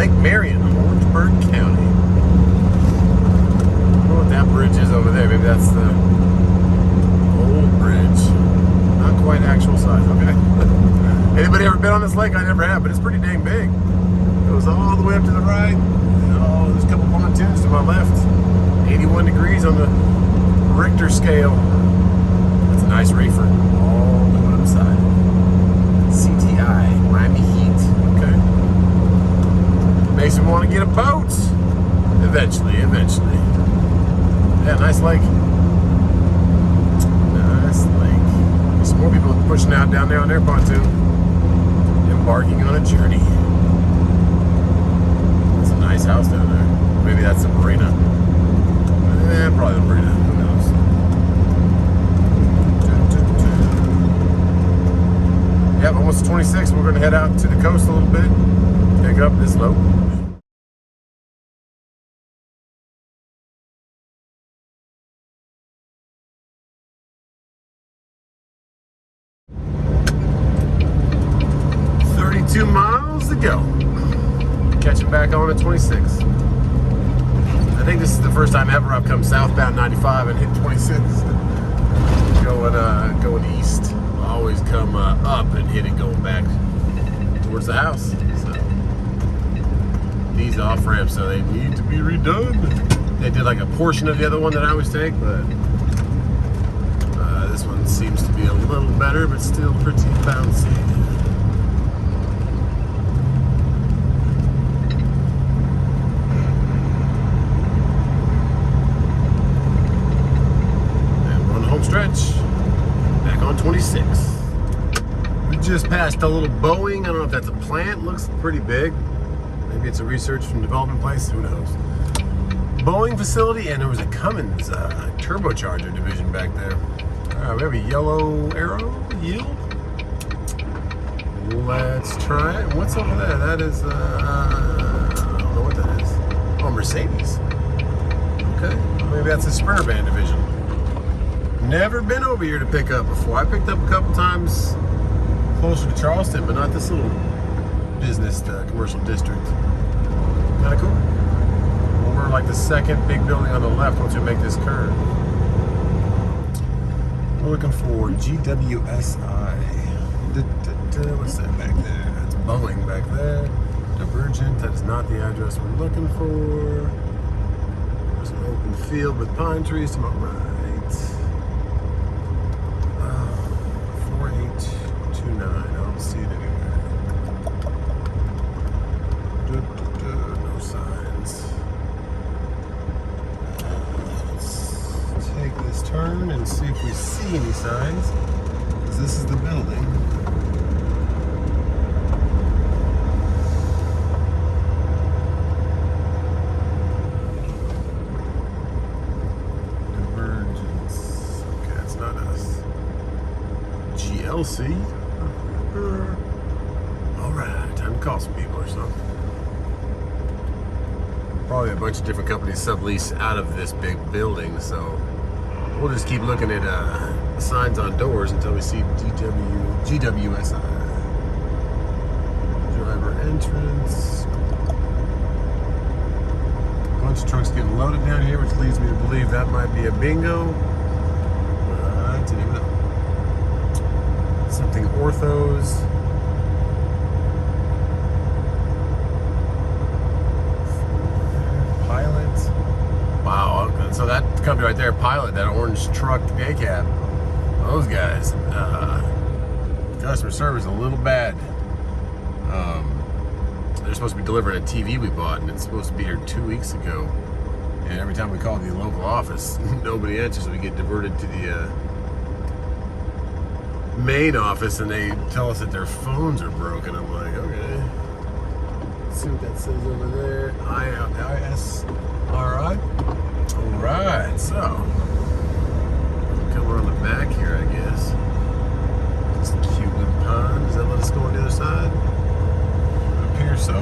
Lake Marion, Orangeburg County. I don't know what that bridge is over there. Maybe that's the old bridge. Not quite actual size, okay. Anybody ever been on this lake? I never have, but it's pretty dang big. It goes all the way up to the right. Oh, there's a couple pontoons to my left. 81 degrees on the Richter scale. That's a nice reefer. All the way to the side. CTI, Miami Heat. Okay. Makes me want to get a boat. Eventually. Yeah, nice lake. Nice lake. There's more people pushing out down there on their pontoon. Embarking on a journey. That's a nice house down there. Maybe that's the marina. Probably the marina. Who knows? Yep, almost 26. We're going to head out to the coast a little bit. Pick up this load. Two miles to go. Catching back on at 26. I think this is the first time ever I've come southbound 95 and hit 26. Going east. I always come up and hit it going back towards the house. So these off ramps, so they need to be redone. They did like a portion of the other one that I always take, but this one seems to be a little better, but still pretty bouncy. Stretch, back on 26. We just passed a little Boeing. I don't know if that's a plant. Looks pretty big. Maybe it's a research and development place. Who knows? Boeing facility, and there was a Cummins turbocharger division back there. We have a yellow arrow yield. Let's try it. What's over there? That is, I don't know what that is. Oh, Mercedes. Okay, maybe that's a Sprinter van division. Never been over here to pick up before. I picked up a couple times closer to Charleston, but not this little business commercial district. Kind of cool. We're like the second big building on the left once we make this curve. We're looking for GWSI. What's that back there? That's Boeing back there. Divergent. That is not the address we're looking for. There's an open field with pine trees to my right. 4829. I don't see it anywhere. No signs. Let's take this turn and see if we see any signs. Because this is the building. GLC. Alright, time to call some people or something. Probably a bunch of different companies sublease out of this big building, so we'll just keep looking at signs on doors until we see GWSI. Driver entrance. A bunch of trucks getting loaded down here, which leads me to believe that might be a bingo. I didn't even know. Something orthos. Pilot. Wow, okay. So that company right there, Pilot, that orange truck day cab. Those guys. Customer service a little bad. They're supposed to be delivering a TV we bought, and it's supposed to be here 2 weeks ago. And every time we call the local office, nobody answers, so we get diverted to the main office, and they tell us that their phones are broken. I'm like, okay. Let's see what that says over there. ISRI. Alright, so come around the back here, I guess. Just a cute little pond. Does that let us go on the other side? It appears so.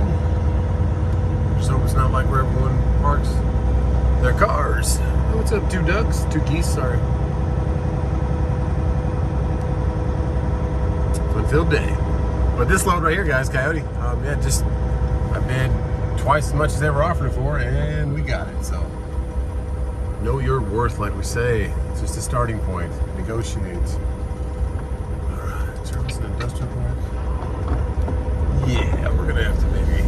Just hope it's not like where everyone parks their cars. Oh, what's up? Two geese, sorry. Filled day. But this load right here, guys, Coyote, I've been twice as much as they were offering for, and we got it. So know your worth, like we say. It's just a starting point. Negotiate. All right, service and industrial park. Yeah, we're gonna have to maybe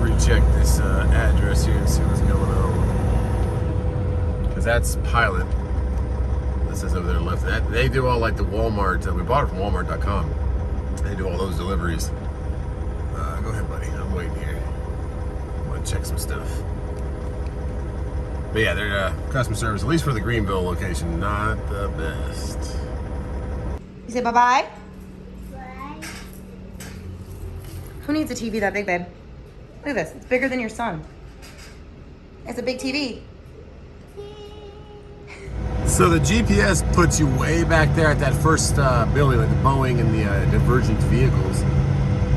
recheck this address here and see what's going on. Because that's Pilot. That says over there left. That they do all like the Walmart. We bought it from Walmart.com. They do all those deliveries. Go ahead, buddy. I'm waiting here. I want to check some stuff. But yeah, their customer service, at least for the Greenville location, not the best. You say bye-bye? Bye. Who needs a TV that big, babe? Look at this. It's bigger than your son. It's a big TV. So the GPS puts you way back there at that first building, like the Boeing and the Divergent vehicles.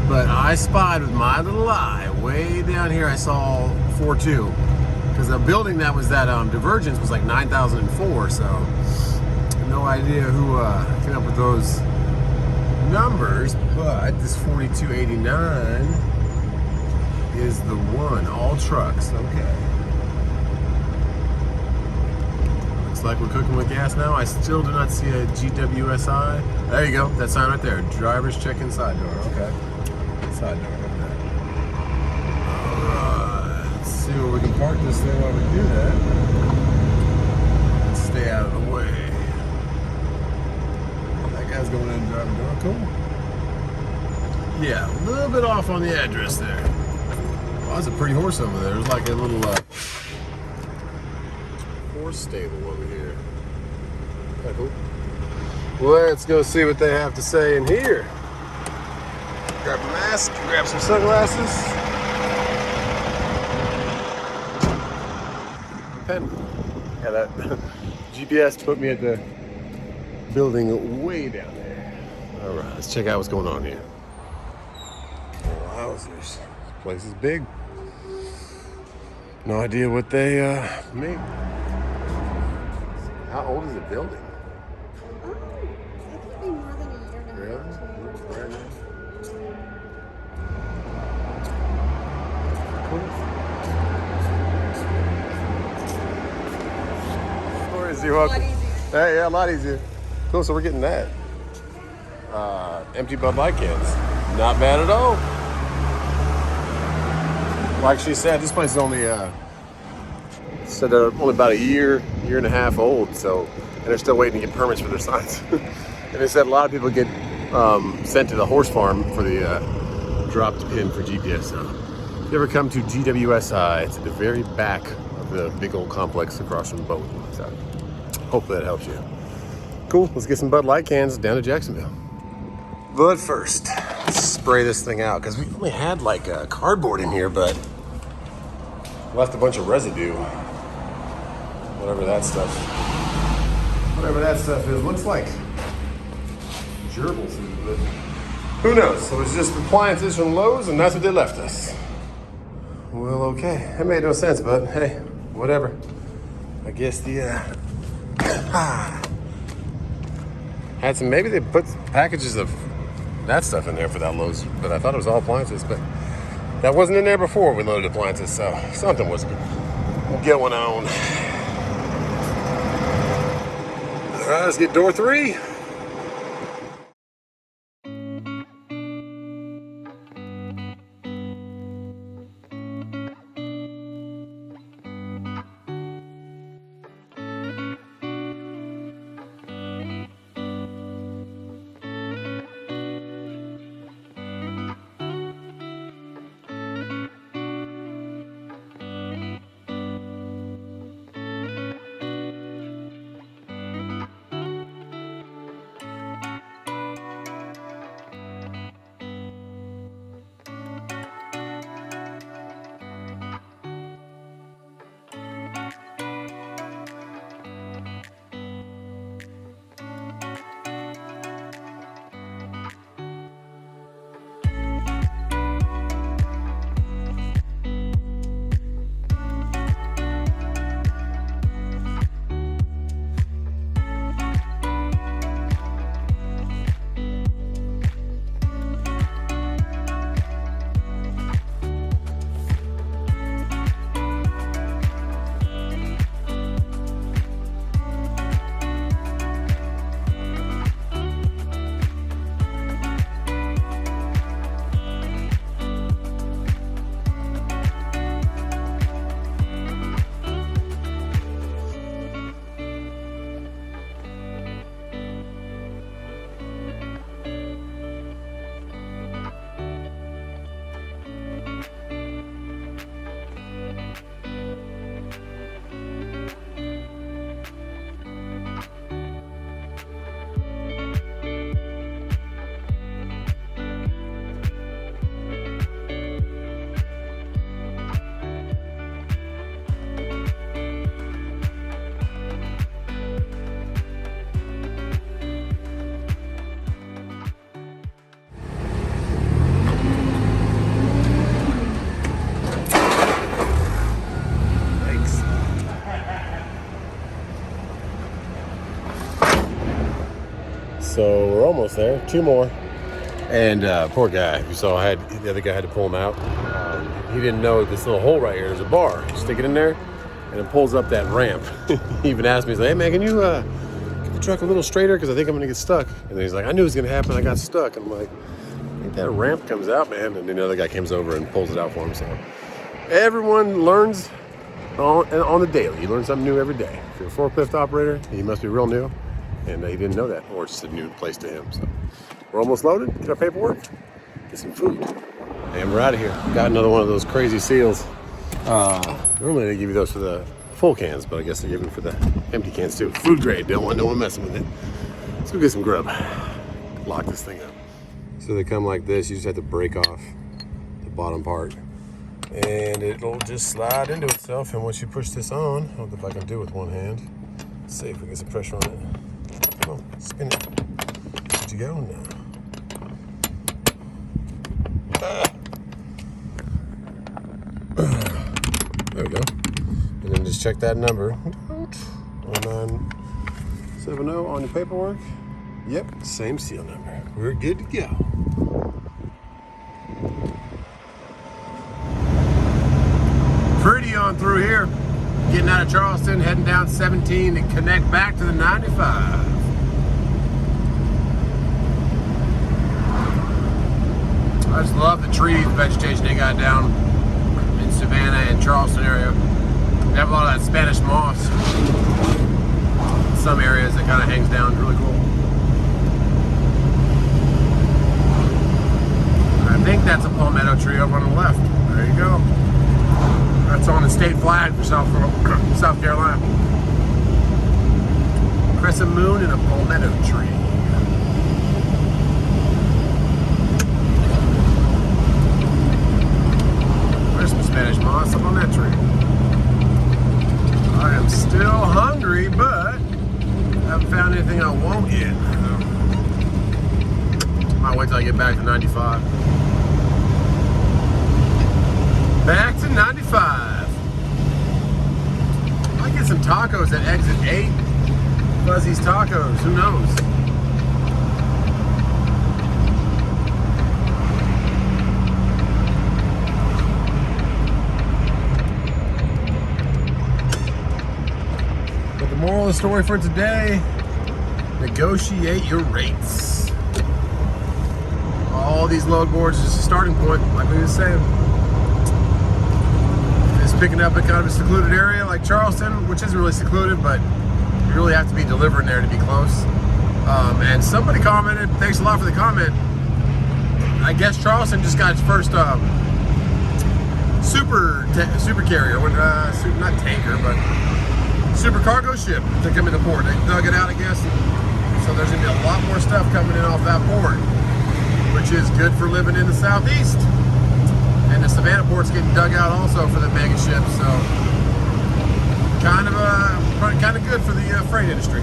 But I spied with my little eye, way down here, I saw 4.2. Because the building that was that Divergence was like 9,004, so no idea who came up with those numbers, but this 4289 is the one, all trucks, okay. Looks like we're cooking with gas now. I still do not see a GWSI. There you go, that sign right there, driver's check-in side door, okay. Side door, look at that. All right, let's see where we can park this thing while we do that. Let's stay out of the way. That guy's going in and driving door, cool. Yeah, a little bit off on the address there. Oh, that's a pretty horse over there. There's like a little horse stable over here. Kinda cool. Let's go see what they have to say in here. Grab a mask, grab some sunglasses. Pen. Yeah, that GPS put me at the building way down there. All right, let's check out what's going on here. Wowzers, this place is big. No idea what they make. How old is the building? It could be more than a year and a half. Really? Very nice. Cool. You're welcome. Hey, yeah, a lot easier. Cool, so we're getting that. Empty Bud Light cans. Not bad at all. Like she said, this place is only said they're only about a year and a half old, so, and they're still waiting to get permits for their signs. And they said a lot of people get sent to the horse farm for the dropped pin for GPS now. If you ever come to GWSI, it's at the very back of the big old complex across from Boeing. So hopefully that helps you. Cool, let's get some Bud Light cans down to Jacksonville. But first, let's spray this thing out, because we only had like cardboard in here, but left a bunch of residue. Whatever that stuff is. Looks like gerbil food, but who knows? So it's just appliances from Lowe's, and that's what they left us. Well, okay. That made no sense, but hey, whatever. I guess the had some, maybe they put packages of that stuff in there for that Lowe's, but I thought it was all appliances, but that wasn't in there before we loaded appliances, so something was going on. All right, let's get door 3. almost there. 2 more. And poor guy, you saw, the other guy had to pull him out. He didn't know this little hole right here. There's a bar. You stick it in there, and it pulls up that ramp. He even asked me, he's like, hey man, can you get the truck a little straighter? Because I think I'm going to get stuck. And then he's like, I knew it was going to happen. I got stuck. And I'm like, I think that ramp comes out, man. And then the other guy comes over and pulls it out for him. So everyone learns on the daily. You learn something new every day. If you're a forklift operator, you must be real new. And he didn't know that, or it's just a new place to him. So we're almost loaded. Get our paperwork, get some food, and we're out of here. Got another one of those crazy seals. Normally they give you those for the full cans, but I guess they give them for the empty cans too. Food grade. Don't want no one messing with it. Let's go get some grub. Lock this thing up. So they come like this. You just have to break off the bottom part, and it'll just slide into itself. And once you push this on, I don't know if I can do it with one hand. Let's see if we get some pressure on it. Come on, spin it. Where'd you go now? There we go. And then just check that number. 1970 on your paperwork. Yep, same seal number. We're good to go. Pretty on through here. Getting out of Charleston, heading down 17 to connect back to the 95. I just love the trees, the vegetation they got down in Savannah and Charleston area. They have a lot of that Spanish moss. In some areas it kind of hangs down, really cool. I think that's a palmetto tree over on the left. There you go. That's on the state flag for South Carolina. Crescent moon and a palmetto tree. Some Spanish moss up on that tree. I am still hungry, but I haven't found anything I want yet. Might wait till I get back to 95. Back to 95. Might get some tacos at exit 8. Fuzzy's Tacos, who knows? Moral of the story for today, negotiate your rates. All these load boards is just a starting point, like we were saying. It's picking up in kind of a secluded area like Charleston, which isn't really secluded, but you really have to be delivering there to be close. And somebody commented, thanks a lot for the comment, I guess Charleston just got its first super carrier, not tanker, but super cargo ship to come into port. They dug it out, I guess. So there's gonna be a lot more stuff coming in off that port, which is good for living in the southeast. And the Savannah port's getting dug out also for the mega ships. So kind of good for the freight industry.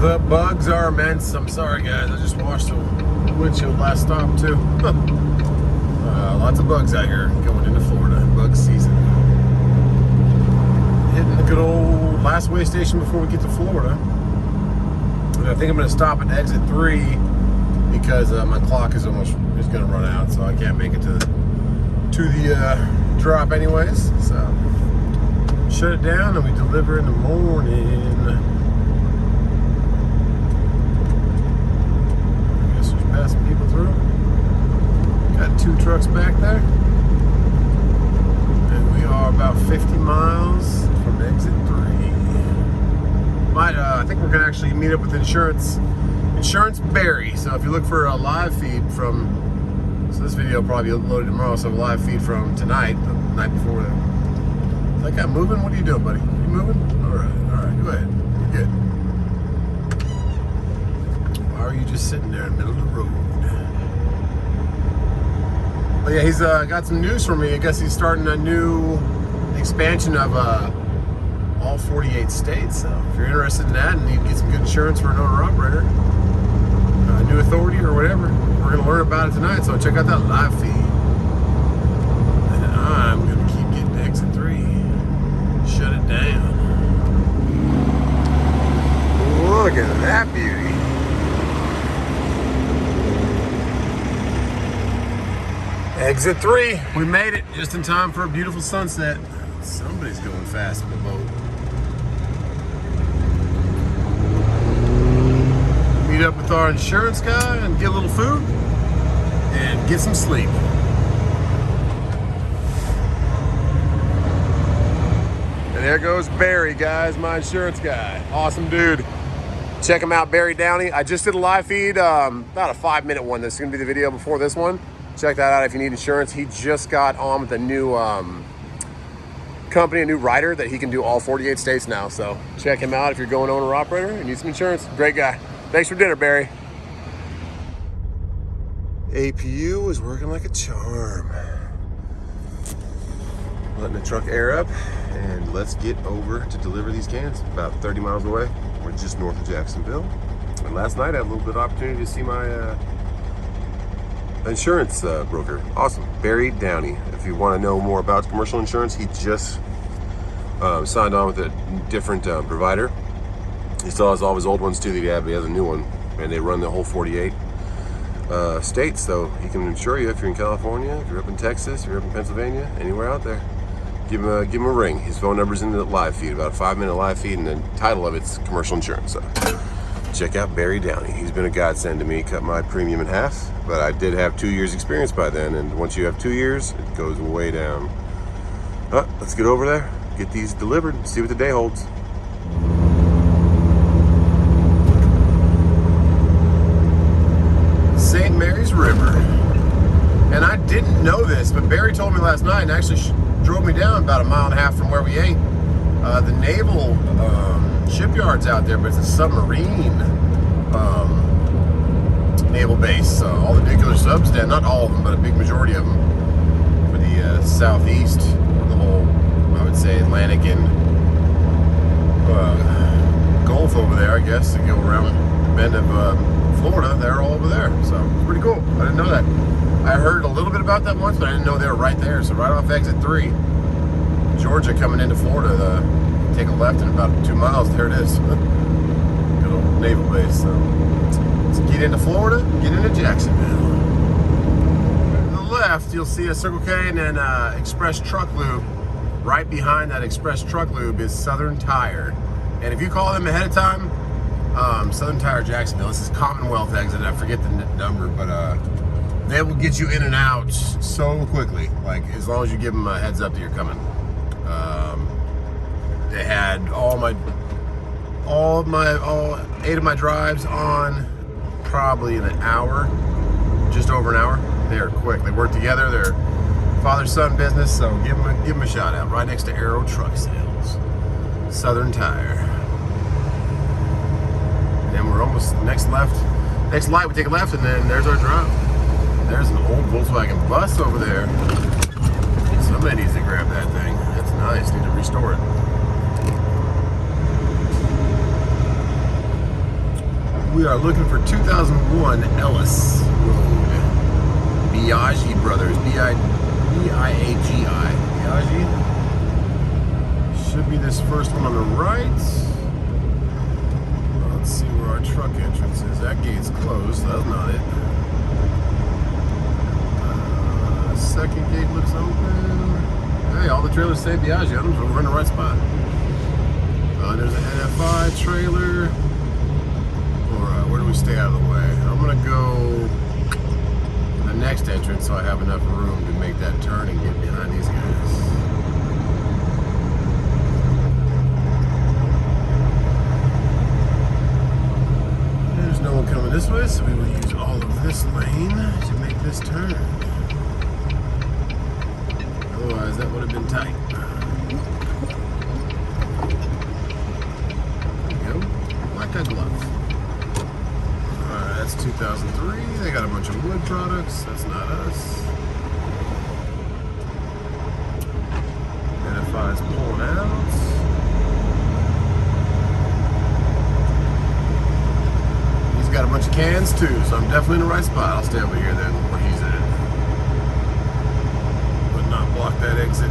The bugs are immense. I'm sorry guys, I just washed the windshield last stop too. Lots of bugs out here going into Florida. Bug season. Hitting the good old last way station before we get to Florida. And I think I'm going to stop at exit 3 because my clock is going to run out, so I can't make it to the drop anyways. So shut it down and we deliver in the morning. I guess there's passing people through. Got 2 trucks back there. And we are about 50 miles from exit 3. I think we're going to actually meet up with Insurance Barry. So if you look for a live feed from, so this video will probably be loaded tomorrow, so a live feed from tonight, the night before that. Is that guy moving? What are you doing, buddy? Are you moving? All right, go ahead. You're good. Why are you just sitting there in the middle of the road? But yeah, he's got some news for me. I guess he's starting a new expansion of all 48 states. So if you're interested in that and need to get some good insurance for an owner-operator, new authority or whatever, we're going to learn about it tonight. So check out that live feed. And I'm going to keep getting to exit 3. Shut it down. Look at that beauty. Exit 3. We made it just in time for a beautiful sunset. Somebody's going fast in the boat. Meet up with our insurance guy and get a little food and get some sleep. And there goes Barry, guys, my insurance guy. Awesome dude. Check him out, Barry Downey. I just did a live feed, about a 5-minute one. This is gonna be the video before this one. Check that out if you need insurance. He just got on with a new company, a new rider that he can do all 48 states now. So check him out if you're going owner operator and need some insurance. Great guy. Thanks for dinner, Barry. APU is working like a charm. Letting the truck air up, and let's get over to deliver these cans. About 30 miles away. We're just north of Jacksonville. And last night I had a little bit of opportunity to see my insurance broker. Awesome. Barry Downey. If you want to know more about commercial insurance, he just signed on with a different provider. He still has all of his old ones too that he had, but he has a new one, and they run the whole 48 states, so he can insure you if you're in California, if you're up in Texas, if you're up in Pennsylvania, anywhere out there. Give him a ring. His phone number's in the live feed, about a 5-minute live feed, and the title of it's commercial insurance. So check out Barry Downey. He's been a godsend to me, cut my premium in half, but I did have 2 years experience by then, and once you have 2 years, it goes way down. Let's get over there, get these delivered, and see what the day holds. St. Mary's River. And I didn't know this, but Barry told me last night and actually drove me down about 1.5 miles from where we ate. The naval shipyard's out there, but it's a submarine naval base. All the nuclear subs down, not all of them, but a big majority of them for the southeast, the whole, I would say, Atlantic and Gulf over there, I guess, to go around the bend of Florida. They're all over there, so it's pretty cool. I didn't know that. I heard a little bit about that once, but I didn't know they were right there. So right off exit 3, Georgia coming into Florida, take a left in about 2 miles. There it is. Good old naval base. So let's get into Florida, get into Jacksonville. To the left, you'll see a Circle K and then Express Truck Lube. Right behind that Express Truck Lube is Southern Tire. And if you call them ahead of time, Southern Tire Jacksonville, this is Commonwealth exit, I forget the number, but they will get you in and out so quickly, like as long as you give them a heads up that you're coming. They had all 8 of my drives on probably in an hour, just over an hour. They're quick, they work together, they're father-son business, so give them a shout out. Right next to Aero Truck Sales, Southern Tire. And we're almost next light we take a left, and then there's our drive. There's an old Volkswagen bus over there. Somebody needs to grab that thing. That's nice, need to restore it. We are looking for 2001 Ellis Road. Biaggi Brothers, B-I-A-G-I. Biaggi. Should be this first one on the right. Let's see where our truck entrance is. That gate's closed, so that's not it. Second gate looks open. Hey, all the trailers say Biaggi on them, so we're in the right spot. There's an NFI trailer. Or where do we stay out of the way? I'm gonna go to the next entrance so I have enough room to make that turn and get behind these guys. There's no one coming this way, so we will use all of this lane to make this turn. Otherwise, that would have been tight. There we go. Like a glove. Alright, that's 2003. They got a bunch of wood products. That's not us. NFI's pulling out. He's got a bunch of cans too, so I'm definitely in the right spot. I'll stay over here then where he's at. Not block that exit.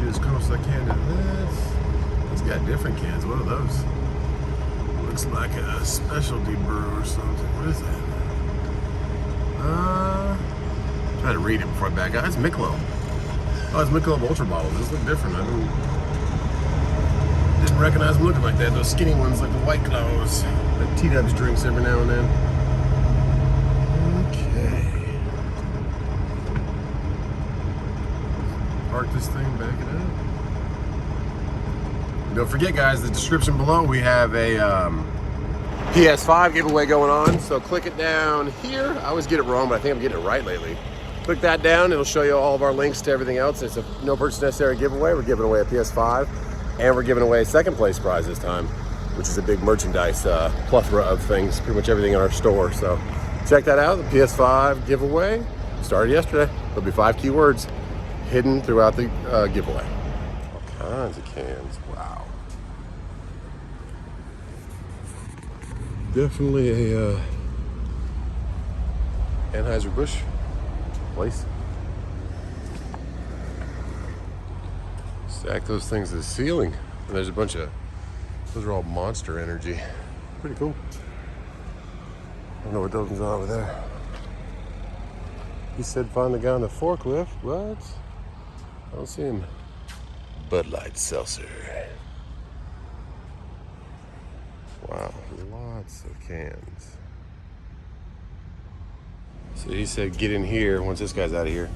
get as close as I can to this. It's got different cans. What are those? Looks like a specialty brew or something. What is that? Try to read it before I back out. It's Michelob. Oh, it's Michelob Ultra bottles. These look different. I didn't recognize them looking like that. Those skinny ones like the White Claws that T-Dubs drinks every now and then. Okay. Park this thing, back it up. Don't forget, guys, the description below, we have a PS5 giveaway going on. So click it down here. I always get it wrong, but I think I'm getting it right lately. Click that down. It'll show you all of our links to everything else. It's a no purchase necessary giveaway. We're giving away a PS5, and we're giving away a second place prize this time, which is a big merchandise plethora of things, pretty much everything in our store. So check that out. The PS5 giveaway started yesterday. There'll be 5 keywords hidden throughout the giveaway. All kinds of cans. Wow. Definitely a Anheuser-Busch place. Stack those things to the ceiling. And there's a bunch of, those are all Monster Energy. Pretty cool. I don't know what those ones are over there. He said find the guy on the forklift. What? I don't see him. Bud Light Seltzer. Wow, lots of cans. So he said get in here once this guy's out of here.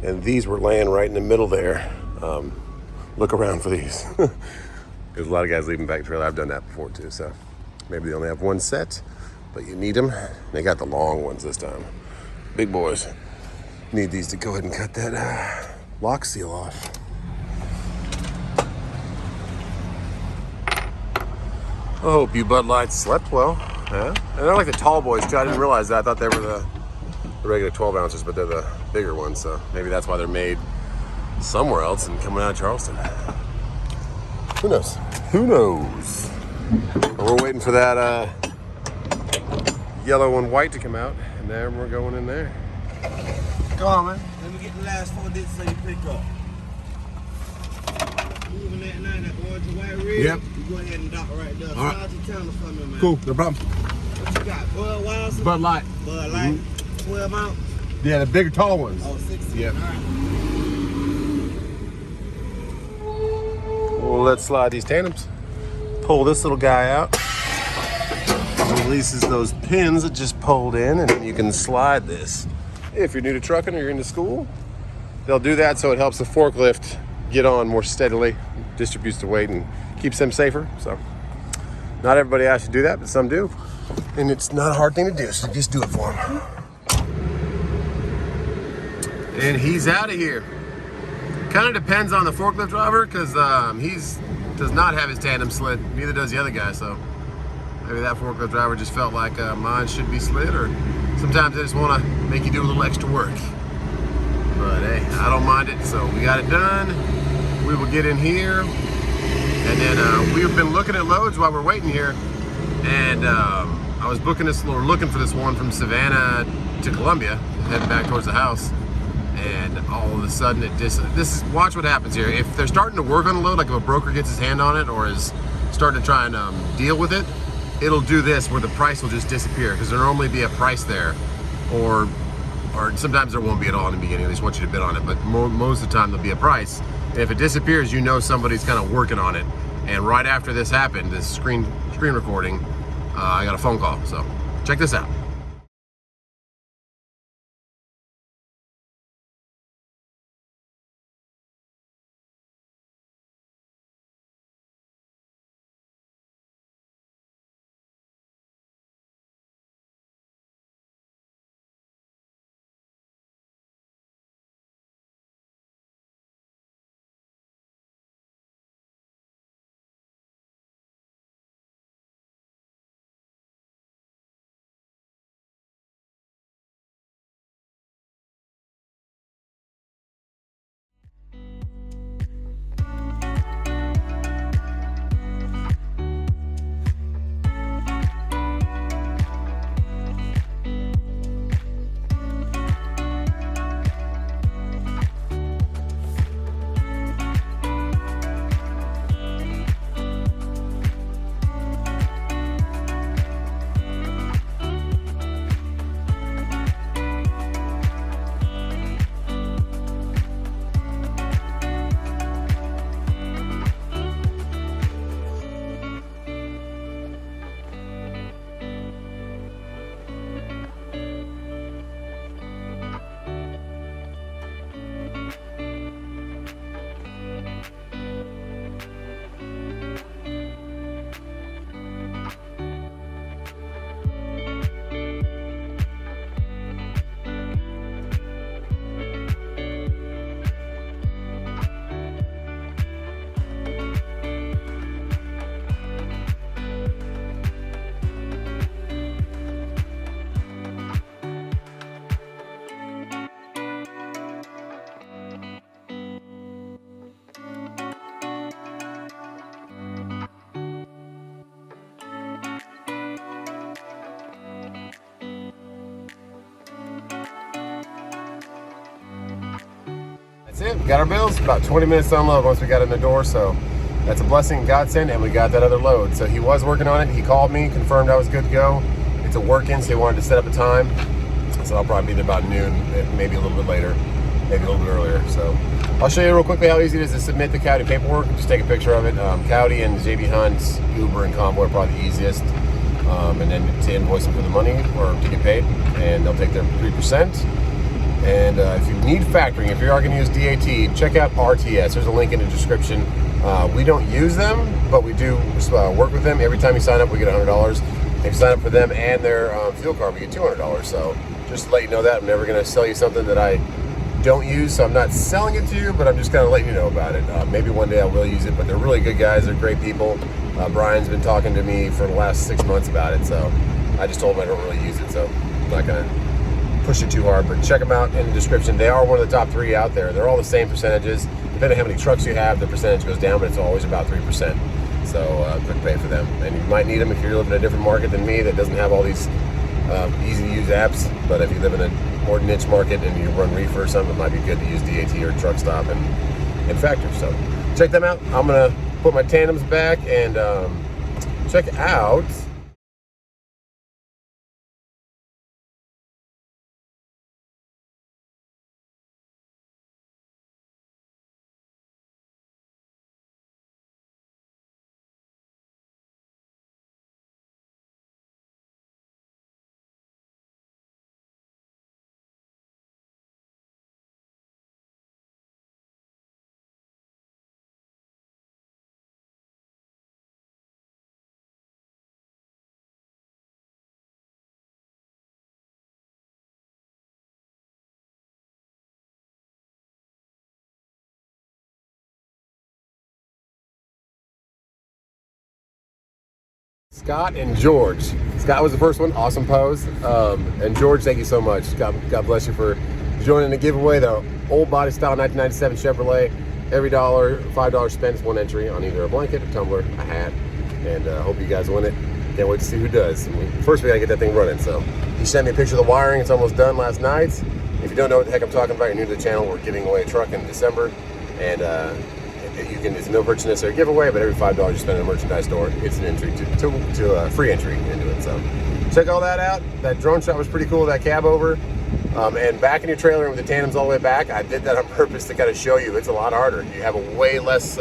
And these were laying right in the middle there. Look around for these. There's a lot of guys leaving back trailer. I've done that before too, so maybe they only have one set, but you need them. They got the long ones this time. Big boys need these to go ahead and cut that lock seal off. I hope you Bud Lights slept well. Yeah? And they're like the tall boys too. I didn't realize that. I thought they were the regular 12 ounces, but they're the bigger ones. So maybe that's why they're made somewhere else and coming out of Charleston. Who knows? Who knows? Well, we're waiting for that yellow and white to come out, and then we're going in there. Come on, man. Let me get the last 4 digits so you pick up. Moving that 9, that orange and white red. Yep. You go ahead and dock right there. All right. Slide your counter for me, man. Cool, no problem. What you got? Budweiser? Bud Light. Bud Light. 12 ounce? Yeah, the bigger, tall ones. Oh, 16. Yep. All right. Well, let's slide these tandems. Pull this little guy out. Releases those pins that just pulled in, and then you can slide this. If you're new to trucking or you're into school, they'll do that so it helps the forklift get on more steadily, distributes the weight, and keeps them safer. So not everybody has to do that, but some do. And it's not a hard thing to do, so just do it for them. And he's out of here. Kind of depends on the forklift driver, because does not have his tandem slid. Neither does the other guy, so maybe that forklift driver just felt like mine should be slid, or sometimes they just want to make you do a little extra work. But hey, I don't mind it, so we got it done. We will get in here, and then we've been looking at loads while we're waiting here, and I was looking for this one from Savannah to Columbia, heading back towards the house. And all of a sudden watch what happens here. If they're starting to work on a load, like if a broker gets his hand on it or is starting to try and deal with it, it'll do this where the price will just disappear, because there'll normally be a price there, or sometimes there won't be at all in the beginning. They just want you to bid on it, but most of the time there'll be a price. And if it disappears, you know somebody's kind of working on it. And right after this happened, this screen recording, I got a phone call. So check this out. That's it. We got our bills. About 20 minutes to unload once we got in the door. So that's a blessing, godsend, and we got that other load. So he was working on it. He called me, confirmed I was good to go. It's a work-in, so he wanted to set up a time. So I'll probably be there about noon, maybe a little bit later, maybe a little bit earlier. So I'll show you real quickly how easy it is to submit the Cowdy paperwork. Just take a picture of it. Cowdy and JB Hunt's, Uber and Convoy are probably the easiest. And then to invoice them for the money or to get paid, and they'll take their 3%. And if you need factoring, if you are going to use DAT, check out RTS. There's a link in the description. We don't use them, but we do work with them. Every time you sign up, we get $100. If you sign up for them and their fuel card, we get $200. So just to let you know that, I'm never going to sell you something that I don't use. So I'm not selling it to you, but I'm just kind of letting you know about it. Maybe one day I will use it, but they're really good guys. They're great people. Brian's been talking to me for the last 6 months about it, so I just told him I don't really use it, so I'm not going to push it too hard, but check them out in the description. They are one of the top 3 out there. They're all the same percentages. Depending on how many trucks you have, the percentage goes down, but it's always about 3%. So quick pay for them. And you might need them if you're living in a different market than me that doesn't have all these easy-to-use apps, but if you live in a more niche market and you run reefer or something, it might be good to use DAT or Truck Stop and Factor. So check them out. I'm going to put my tandems back and check out Scott and George. Scott was the first one, awesome pose. And George, thank you so much. God bless you for joining the giveaway. The old body style 1997 Chevrolet. Every $5 spent is one entry on either a blanket, a tumbler, a hat. And hope you guys win it. Can't wait to see who does. First, we gotta get that thing running. So he sent me a picture of the wiring. It's almost done last night. If you don't know what the heck I'm talking about, you're new to the channel. We're giving away a truck in December. And it's no purchase necessary giveaway, but every $5 you spend in a merchandise store, it's an entry to free entry into it. So check all that out. That drone shot was pretty cool. That cab over, and back in your trailer with the tandems all the way back. I did that on purpose to kind of show you it's a lot harder. You have a way less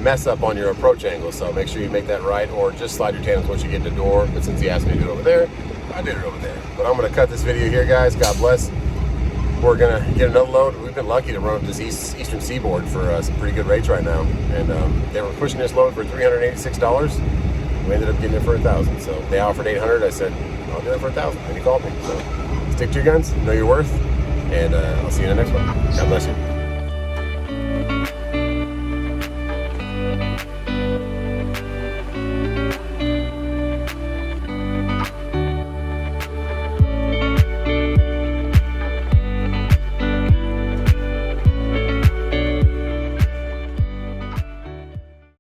mess up on your approach angle. So make sure you make that right, or just slide your tandems once you get in the door. But since he asked me to do it over there, I did it over there. But I'm going to cut this video here, guys. God bless. We're gonna get another load. We've been lucky to run up this eastern seaboard for some pretty good rates right now, and they were pushing this load for $386. We ended up getting it for $1,000. So they offered $800. I said I'll do it for $1,000, and he called me. So stick to your guns, know your worth, and I'll see you in the next one. God bless you.